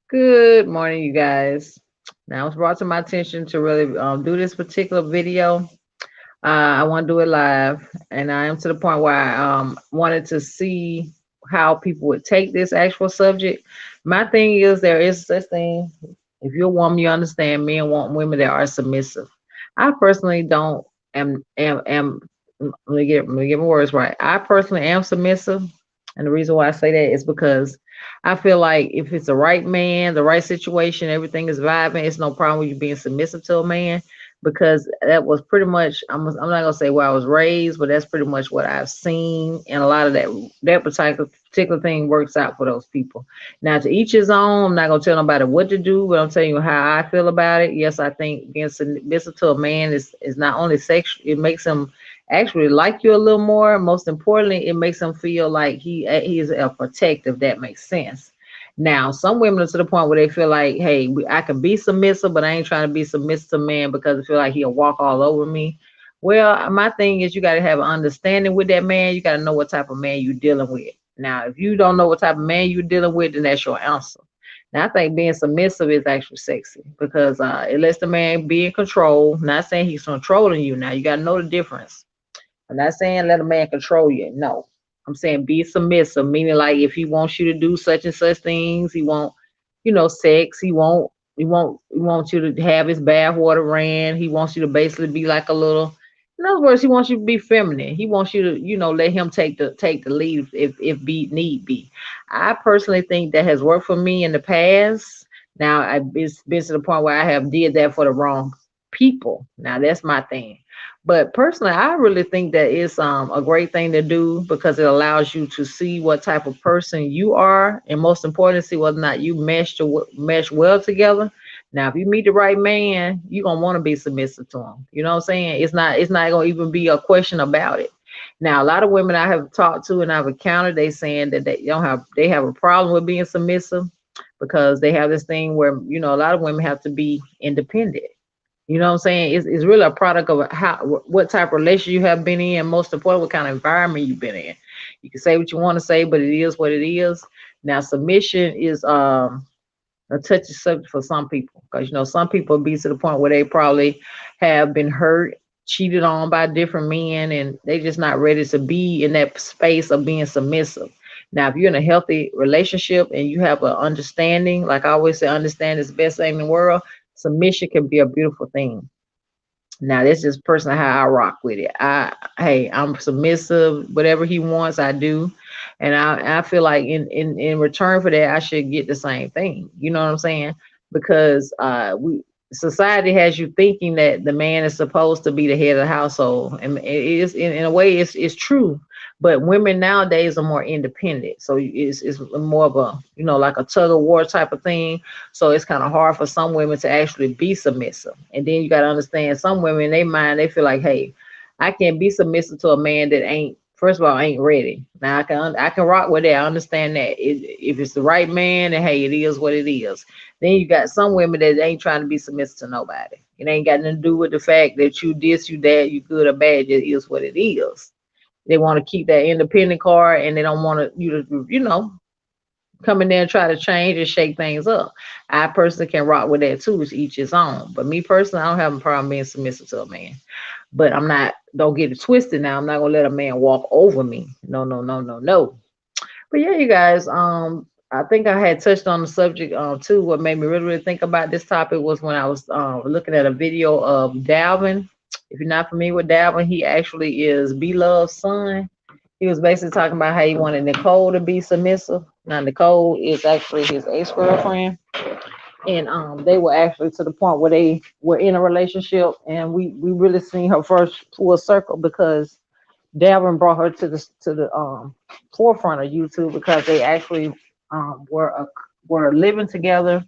Good morning, you guys. Now it's brought to my attention to really do this particular video. I want to do it live, and I am to the point where I wanted to see how people would take this actual subject. My thing is, there is such thing. If you're a woman, you understand men want women that are submissive. I personally don't am let me get my words right. I personally am submissive, and the reason why I say that is because I feel like if it's the right man, the right situation, everything is vibing, it's no problem with you being submissive to a man because that was pretty much I'm not gonna say where I was raised, but that's pretty much what I've seen, and a lot of that particular thing works out for those people. Now, to each his own. I'm not gonna tell nobody what to do, but I'm telling you how I feel about it. Yes, I think being submissive to a man is not only sexual; it makes him actually like you a little more. Most importantly, it makes him feel like he is a protective. That makes sense. Now, some women are to the point where they feel like, hey, I can be submissive, but I ain't trying to be submissive to man because I feel like he'll walk all over me. Well, my thing is you got to have an understanding with that man. You got to know what type of man you're dealing with. Now, if you don't know what type of man you're dealing with, then that's your answer. Now, I think being submissive is actually sexy because it lets the man be in control. Not saying he's controlling you. Now, you got to know the difference. I'm not saying let a man control you. No. I'm saying be submissive, meaning like if he wants you to do such and such things, he won't, sex. He wants you to have his bath water ran. He wants you to basically be like a little. In other words, he wants you to be feminine. He wants you to, let him take the lead if be need be. I personally think that has worked for me in the past. Now it's been to the point where I have did that for the wrong people. Now that's my thing. But personally, I really think that it's a great thing to do because it allows you to see what type of person you are, and most importantly, see whether or not you mesh well together. Now, if you meet the right man, you're gonna want to be submissive to him. You know what I'm saying? It's not gonna even be a question about it. Now, a lot of women I have talked to and I've encountered, they saying that they have a problem with being submissive because they have this thing where a lot of women have to be independent. You know what I'm saying? It's really a product of what type of relationship you have been in, and most important, what kind of environment you've been in. You can say what you want to say, but it is what it is. Now, submission is a touchy subject for some people because some people be to the point where they probably have been hurt, cheated on by different men, and they just not ready to be in that space of being submissive. Now, if you're in a healthy relationship and you have an understanding, like I always say, understand is the best thing in the world. Submission can be a beautiful thing. Now that's just personally how I rock with it. I'm submissive. Whatever he wants, I do, and I feel like in return for that, I should get the same thing. You know what I'm saying? Because we society has you thinking that the man is supposed to be the head of the household, and it is in a way it's true. But women nowadays are more independent, so it's more of a like a tug of war type of thing, so it's kind of hard for some women to actually be submissive. And then you got to understand some women, they mind, they feel like, hey, I can't be submissive to a man that ain't, first of all, ain't ready. Now I can rock with that. I understand that if it's the right man, and hey, it is what it is. Then you got some women that ain't trying to be submissive to nobody. It ain't got nothing to do with the fact that you this, you that, you good or bad. It is what it is. They want to keep that independent card, and they don't want to come in there and try to change and shake things up. I personally can rock with that too. It's each his own. But me personally, I don't have a problem being submissive to a man. But I'm not. Don't get it twisted. Now I'm not gonna let a man walk over me. No, no, no, no, no. But yeah, you guys. I think I had touched on the subject too. What made me really think about this topic was when I was looking at a video of Dalvin. If you're not familiar with Dalvin, he actually is Beloved's son. He was basically talking about how he wanted Nicole to be submissive. Now Nicole is actually his ex-girlfriend, and they were actually to the point where they were in a relationship, and we really seen her first full circle because Dalvin brought her to the forefront of YouTube because they actually were living together.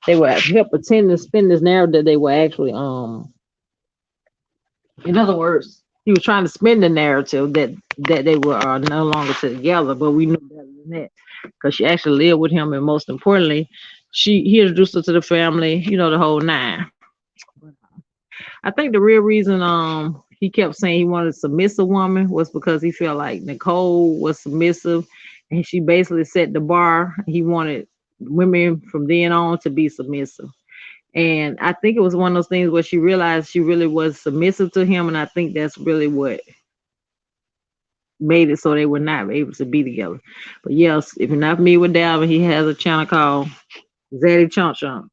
They were help pretend to spin this narrative that they were actually in other words, he was trying to spin the narrative that they were no longer together, but we knew better than that because she actually lived with him, and most importantly, he introduced her to the family, the whole nine. I think the real reason he kept saying he wanted a submissive woman was because he felt like Nicole was submissive, and she basically set the bar. He wanted women from then on to be submissive. And I think it was one of those things where she realized she really was submissive to him, and I think that's really what made it so they were not able to be together. But yes, if you're not familiar with Dalvin, he has a channel called Zaddy Chomp Chomp,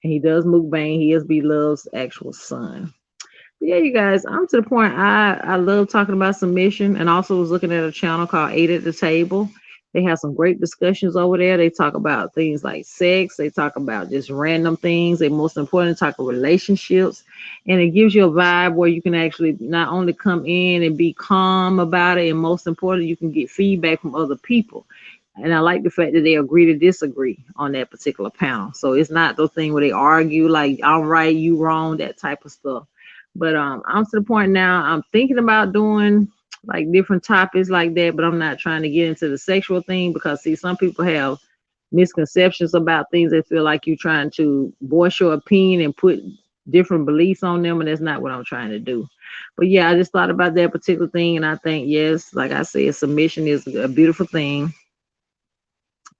and he does mukbang. He is B Love's actual son. But yeah, you guys, I'm to the point. I love talking about submission, and also was looking at a channel called Eight at the Table. They have some great discussions over there. They talk about things like sex. They talk about just random things. They most important talk about relationships, and it gives you a vibe where you can actually not only come in and be calm about it, and most important, you can get feedback from other people. And I like the fact that they agree to disagree on that particular panel. So it's not the thing where they argue like I'm right, you wrong, that type of stuff. But I'm to the point now. I'm thinking about doing like different topics like that, but I'm not trying to get into the sexual thing because see, some people have misconceptions about things. They feel like you're trying to voice your opinion and put different beliefs on them, and that's not what I'm trying to do. But yeah, I just thought about that particular thing, and I think yes, like I said, submission is a beautiful thing.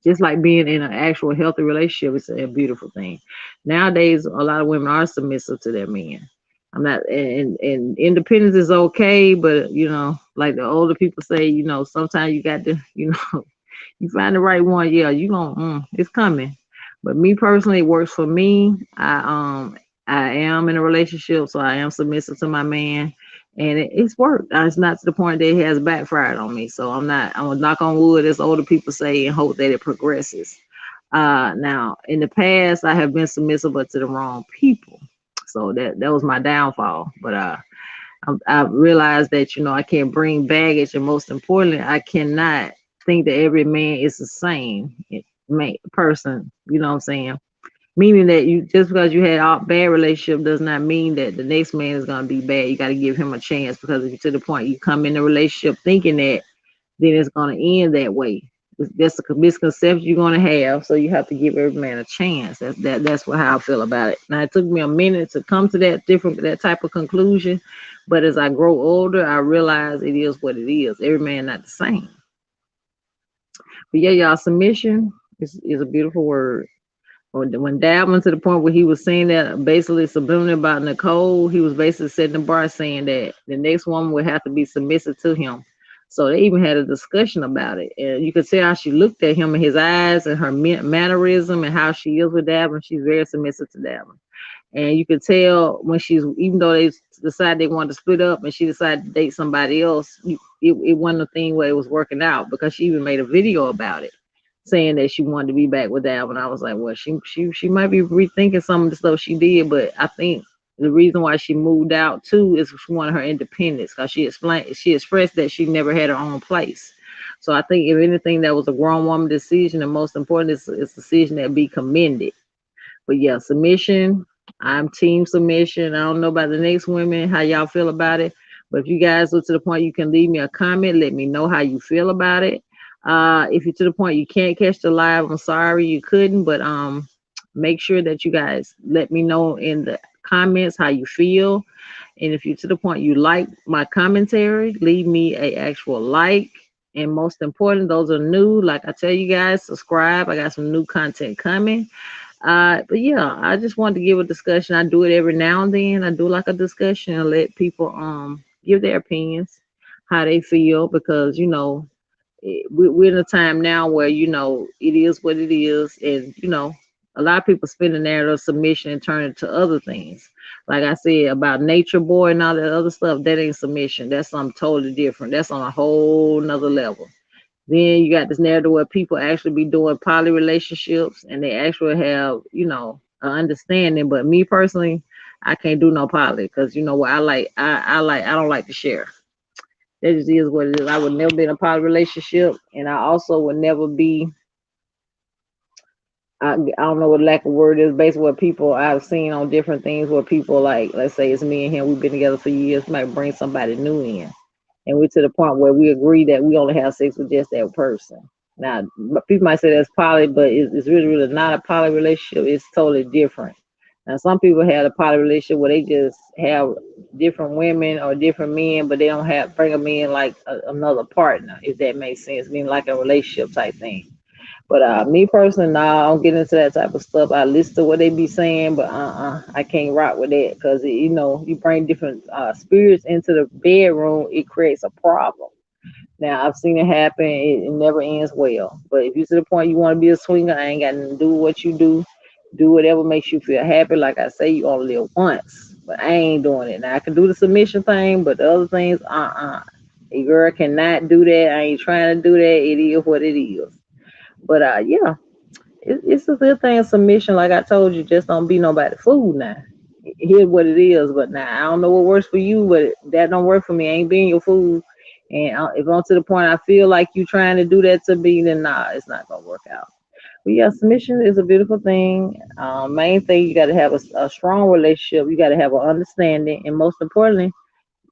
Just like being in an actual healthy relationship is a beautiful thing. Nowadays, a lot of women are submissive to their men. I'm not, and independence is okay, but like the older people say, sometimes you got to, you find the right one, yeah, you gonna, it's coming. But me personally, it works for me. I am in a relationship, so I am submissive to my man, and it's worked. It's not to the point that it has backfired on me. So I'm not. I'm gonna knock on wood, as older people say, and hope that it progresses. Now in the past, I have been submissive, but to the wrong people. So that was my downfall. But I realized that I can't bring baggage, and most importantly, I cannot think that every man is the same person. You know what I'm saying? Meaning that you just because you had a bad relationship does not mean that the next man is gonna be bad. You got to give him a chance because if you to the point you come in a relationship thinking that, then it's gonna end that way. That's a misconception you're gonna have. So you have to give every man a chance. That's how I feel about it. Now it took me a minute to come to that type of conclusion, but as I grow older, I realize it is what it is. Every man not the same. But yeah, y'all, submission is a beautiful word. When Dad went to the point where he was saying that basically subliminally about Nicole, he was basically setting the bar saying that the next woman would have to be submissive to him. So they even had a discussion about it. And you could tell how she looked at him in his eyes and her mannerism and how she is with Davin. She's very submissive to Davin. And you could tell when even though they decided they wanted to split up and she decided to date somebody else, it wasn't a thing where it was working out because she even made a video about it saying that she wanted to be back with that. And I was like, well, she might be rethinking some of the stuff she did, but I think the reason why she moved out too is she wanted her independence because she expressed that she never had her own place. So I think if anything, that was a grown woman decision, and most important is a decision that be commended. But yeah, submission. I'm team submission. I don't know about the next women, how y'all feel about it. But if you guys are to the point you can leave me a comment, let me know how you feel about it. If you're to the point you can't catch the live, I'm sorry you couldn't, but make sure that you guys let me know in the comments how you feel. And if you're to the point you like my commentary, leave me a actual like. And most important, those are new. Like I tell you guys, subscribe. I got some new content coming. But yeah, I just wanted to give a discussion. I do it every now and then. I do like a discussion and let people give their opinions, how they feel, because we're in a time now where it is what it is, and a lot of people spend the narrative of submission and turn it to other things. Like I said about nature boy and all that other stuff, that ain't submission. That's something totally different. That's on a whole nother level. Then you got this narrative where people actually be doing poly relationships and they actually have, an understanding. But me personally, I can't do no poly because what I don't like to share. That just is what it is. I would never be in a poly relationship, and I also would never be. I don't know what lack of word is. Basically, what people I've seen on different things where people like, let's say it's me and him, we've been together for years, might bring somebody new in, and we're to the point where we agree that we only have sex with just that person. Now, people might say that's poly, but it's really, really not a poly relationship. It's totally different. Now, some people have a poly relationship where they just have different women or different men, but they don't have bring them in like another partner, if that makes sense, meaning like a relationship type thing. But me personally, nah, I don't get into that type of stuff. I listen to what they be saying, but I can't rock with that because you know you bring different spirits into the bedroom, it creates a problem. Now I've seen it happen. It never ends well. But if you to the point you want to be a swinger, I ain't got nothing to do with what you do. Do whatever makes you feel happy. Like I say, you only live once. But I ain't doing it. Now I can do the submission thing, but the other things, a girl cannot do that. I ain't trying to do that. It is what it is. But yeah, it's a good thing. Submission, like I told you, just don't be nobody fool now. Here's what it is. But now I don't know what works for you, but that don't work for me. I ain't being your fool. And if I'm to the point I feel like you trying to do that to me, then nah, it's not gonna work out. But yeah, submission is a beautiful thing. Main thing, you got to have a strong relationship. You got to have an understanding, and most importantly,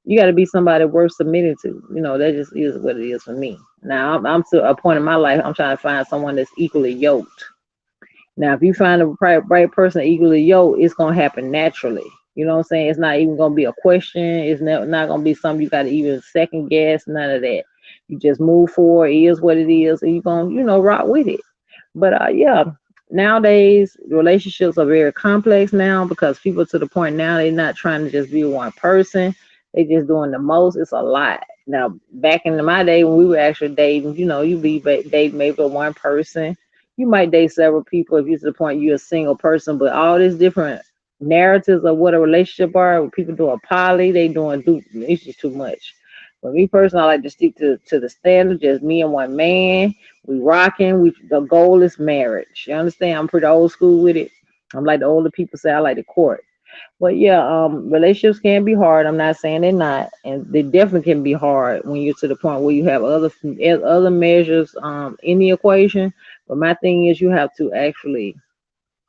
you got to be somebody worth submitting to. You know, that just is what it is for me. Now I'm to a point in my life. I'm trying to find someone that's equally yoked. Now, if you find the right person equally yoked, it's gonna happen naturally. You know what I'm saying? It's not even gonna be a question. It's not gonna be something you gotta even second guess. None of that. You just move forward. It is what it is, and you're gonna, rock with it. But yeah, nowadays relationships are very complex now because people to the point now they're not trying to just be one person. They just doing the most. It's a lot. Now, back in my day when we were actually dating, you be dating maybe one person. You might date several people if you're to the point you're a single person, but all these different narratives of what a relationship are, when people doing poly, they it's just too much. But me personally, I like to stick to the standard, just me and one man. We rocking. The goal is marriage. You understand? I'm pretty old school with it. I'm like the older people say. I like the court. But yeah, relationships can be hard. I'm not saying they're not, and they definitely can be hard when you're to the point where you have other measures in the equation. But my thing is, you have to actually,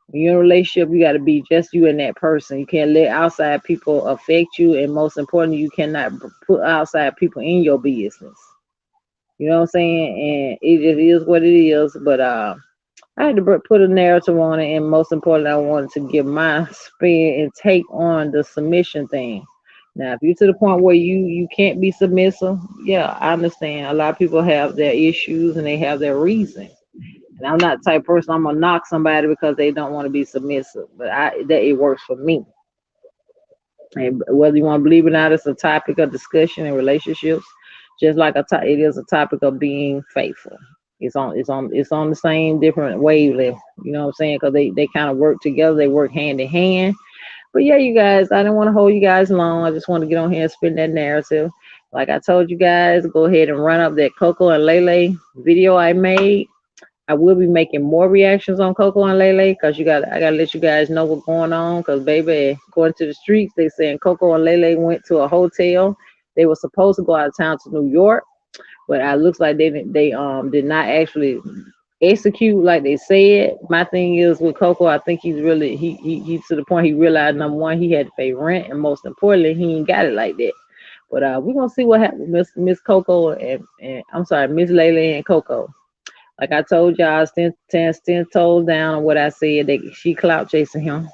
when you're in a relationship, you got to be just you and that person. You can't let outside people affect you, and most importantly, you cannot put outside people in your business. You know what I'm saying? And it just is what it is. But I had to put a narrative on it, and most importantly, I wanted to give my spin and take on the submission thing. Now, if you're to the point where you can't be submissive, yeah, I understand. A lot of people have their issues and they have their reasons. And I'm not the type of person I'm gonna knock somebody because they don't want to be submissive. But that it works for me. And whether you want to believe it or not, it's a topic of discussion in relationships, just like it is a topic of being faithful. It's on the same different wavelength. You know what I'm saying? Because they kind of work together. They work hand in hand. But yeah, you guys, I didn't want to hold you guys long. I just want to get on here and spin that narrative. Like I told you guys, go ahead and run up that Coco and Lele video I made. I will be making more reactions on Coco and Lele because I gotta let you guys know what's going on. Because baby, going to the streets, they saying Coco and Lele went to a hotel. They were supposed to go out of town to New York, but it looks like they did not actually execute like they said. My thing is with Coco, I think he's really he's to the point he realized number one he had to pay rent, and most importantly he ain't got it like that. But we're gonna see what happens, Miss Coco and I'm sorry, Miss Lele and Coco. Like I told y'all, 10 toes down on what I said. That she clout chasing him.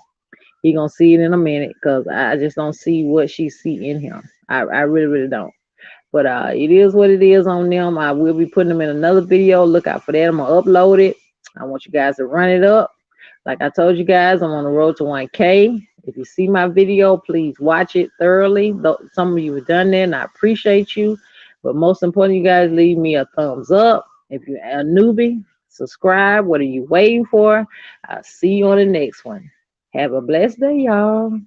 He gonna see it in a minute because I just don't see what she see in him. I really, really don't. But it is what it is on them. I will be putting them in another video. Look out for that. I'm gonna upload it. I want you guys to run it up. Like I told you guys, I'm on the road to 1K. If you see my video, please watch it thoroughly. Some of you have done that, and I appreciate you. But most importantly, you guys leave me a thumbs up. If you're a newbie, subscribe. What are you waiting for? I'll see you on the next one. Have a blessed day, y'all.